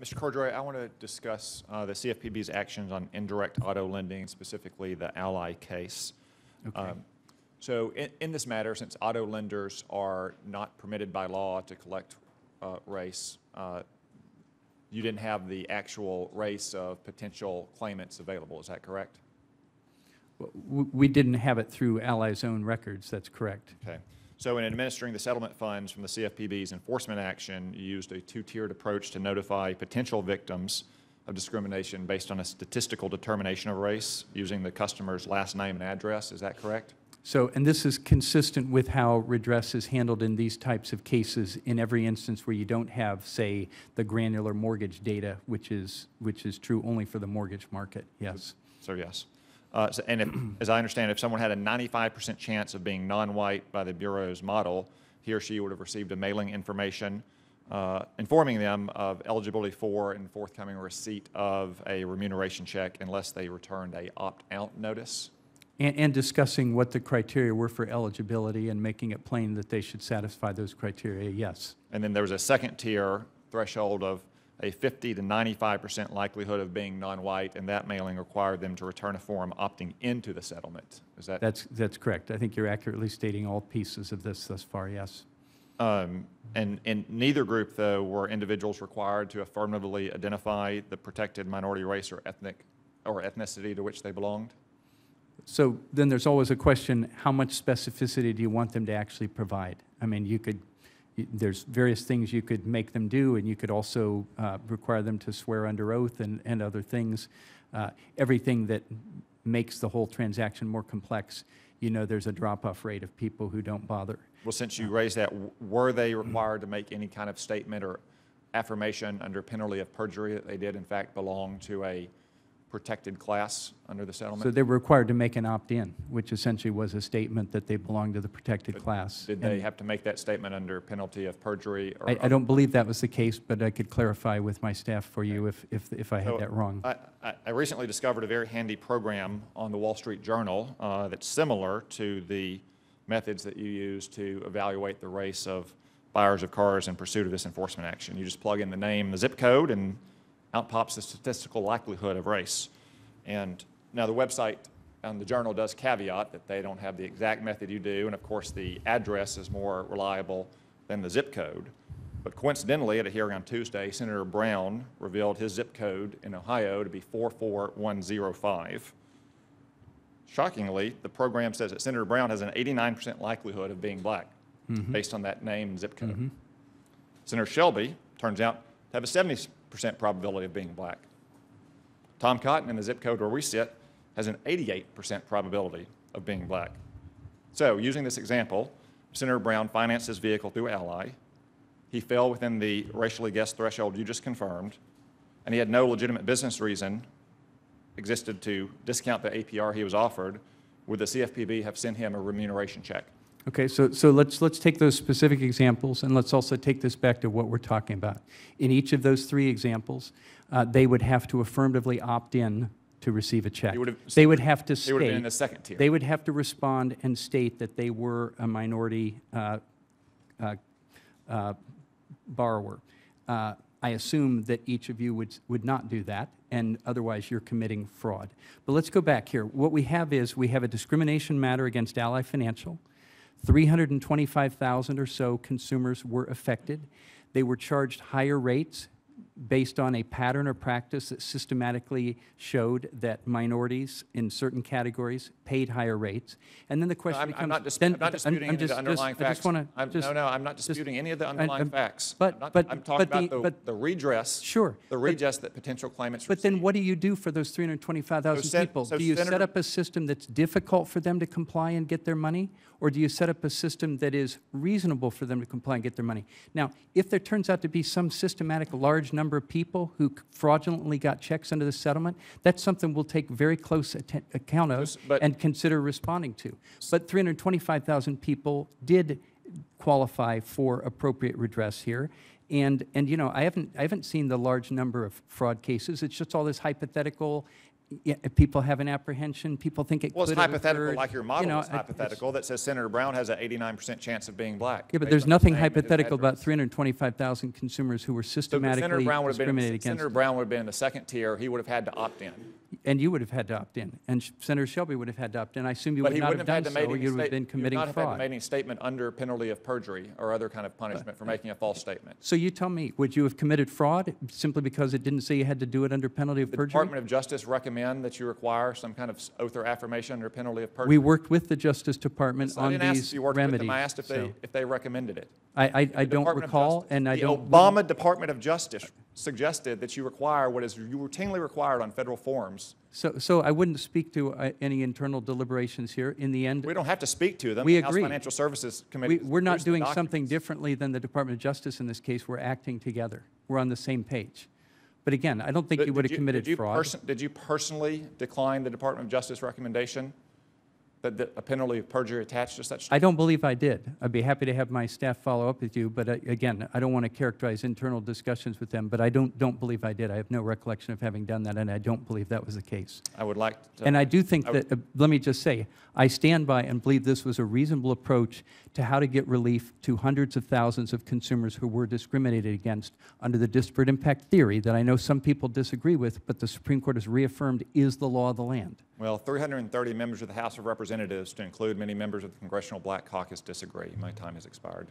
Mr. Cordray, I want to discuss the CFPB's actions on indirect auto lending, specifically the Ally case. Okay. So in this matter, since auto lenders are not permitted by law to collect race, you didn't have the actual race of potential claimants available. Is that correct? We didn't have it through Ally's own records. That's correct. Okay. So in administering the settlement funds from the CFPB's enforcement action, you used a two-tiered approach to notify potential victims of discrimination based on a statistical determination of race using the customer's last name and address. Is that correct? So, and this is consistent with how redress is handled in these types of cases in every instance where you don't have, say, the granular mortgage data, which is true only for the mortgage market. Yes. So yes. And if, as I understand, if someone had a 95% chance of being non-white by the Bureau's model, he or she would have received a mailing information informing them of eligibility for and forthcoming receipt of a remuneration check unless they returned a opt-out notice. And discussing what the criteria were for eligibility and making it plain that they should satisfy those criteria, yes. And then there was a second tier threshold of a 50 to 95% likelihood of being non-white, and that mailing required them to return a form opting into the settlement. Is that? That's correct. I think you're accurately stating all pieces of this thus far, yes. And in neither group, though, were individuals required to affirmatively identify the protected minority race or ethnicity to which they belonged? So then there's always a question, how much specificity do you want them to actually provide? I mean, there's various things you could make them do, and you could also require them to swear under oath and other things. Everything that makes the whole transaction more complex, you know, there's a drop-off rate of people who don't bother. Well, since you raised that, were they required to make any kind of statement or affirmation under penalty of perjury that they did, in fact, belong to a protected class under the settlement? So they were required to make an opt-in, which essentially was a statement that they belonged to the protected class. Did they have to make that statement under penalty of perjury? Or I don't believe that was the case, but I could clarify with my staff for you if I had that wrong. I recently discovered a very handy program on the Wall Street Journal that's similar to the methods that you use to evaluate the race of buyers of cars in pursuit of this enforcement action. You just plug in the name, the zip code, and out pops the statistical likelihood of race. And now the website and the Journal does caveat that they don't have the exact method you do, and of course the address is more reliable than the zip code. But coincidentally, at a hearing on Tuesday, Senator Brown revealed his zip code in Ohio to be 44105. Shockingly, the program says that Senator Brown has an 89% likelihood of being black based on that name and zip code. Senator Shelby turns out to have a 70% probability of being black. Tom Cotton, in the zip code where we sit, has an 88% probability of being black. So, using this example, Senator Brown financed his vehicle through Ally. He fell within the racially guessed threshold you just confirmed, and he had no legitimate business reason existed to discount the APR he was offered. Would the CFPB have sent him a remuneration check? Okay, so let's take those specific examples, and let's also take this back to what we're talking about. In each of those three examples, they would have to affirmatively opt in to receive a check. They would have to state. They would have been in the second tier. They would have to respond and state that they were a minority borrower. I assume that each of you would not do that, and otherwise you're committing fraud. But let's go back here. What we have is we have a discrimination matter against Ally Financial. 325,000 or so consumers were affected. They were charged higher rates based on a pattern or practice that systematically showed that minorities in certain categories paid higher rates. And then the question becomes... I'm not disputing any of the underlying facts. No, I'm not disputing any of the underlying facts. I'm talking about the redress. Sure. The redress that potential claimants receive. But then what do you do for those 325,000 people? Do you set up a system that's difficult for them to comply and get their money? Or do you set up a system that is reasonable for them to comply and get their money? Now, if there turns out to be some systematic large number of people who fraudulently got checks under the settlement, that's something we'll take very close account of and consider responding to. But 325,000 people did qualify for appropriate redress here. And you know, I haven't seen the large number of fraud cases. It's just all this hypothetical Yeah, people have an apprehension, people think it could Well, it's have hypothetical, occurred. like your model You know, is hypothetical, that says Senator Brown has an 89% chance of being black. Yeah, but based there's on his nothing name and his hypothetical about address. 325,000 consumers who were So systematically discriminated against. Senator Brown would have been in the second tier. He would have had to opt in. And you would have had to opt in, and Senator Shelby would have had to opt in. I assume you But would he not wouldn't have have done had to so, make or any you would have been you would committing not have had to fraud. make any statement under penalty of perjury or other kind of punishment for making a false statement. So you tell me, would you have committed fraud simply because it didn't say you had to do it under penalty of The perjury? Department of Justice recommend that you require some kind of oath or affirmation under penalty of perjury. We worked with the Justice Department I on didn't ask these if you worked with remedies. them. I asked so if they recommended it. I The don't Department of recall, Justice. and I the don't. Obama Department of Justice suggested that you require what is routinely required on federal forms. So I wouldn't speak to any internal deliberations here. In the end, We don't have to speak to them. We The House agree. Financial Services Committee. we're not produced the doing something documents. differently than the Department of Justice in this case. We're acting together. We're on the same page. But again, I don't think you would have committed fraud. Did you personally decline the Department of Justice recommendation that a penalty of perjury attached to such? I don't believe I did. I'd be happy to have my staff follow up with you, but again, I don't want to characterize internal discussions with them, but I don't believe I did. I have no recollection of having done that, and I don't believe that was the case. I would like to. And I do think I would- that, let me just say, I stand by and believe this was a reasonable approach to how to get relief to hundreds of thousands of consumers who were discriminated against under the disparate impact theory that I know some people disagree with, but the Supreme Court has reaffirmed is the law of the land. Well, 330 members of the House of Representatives, to include many members of the Congressional Black Caucus, disagree. My time has expired.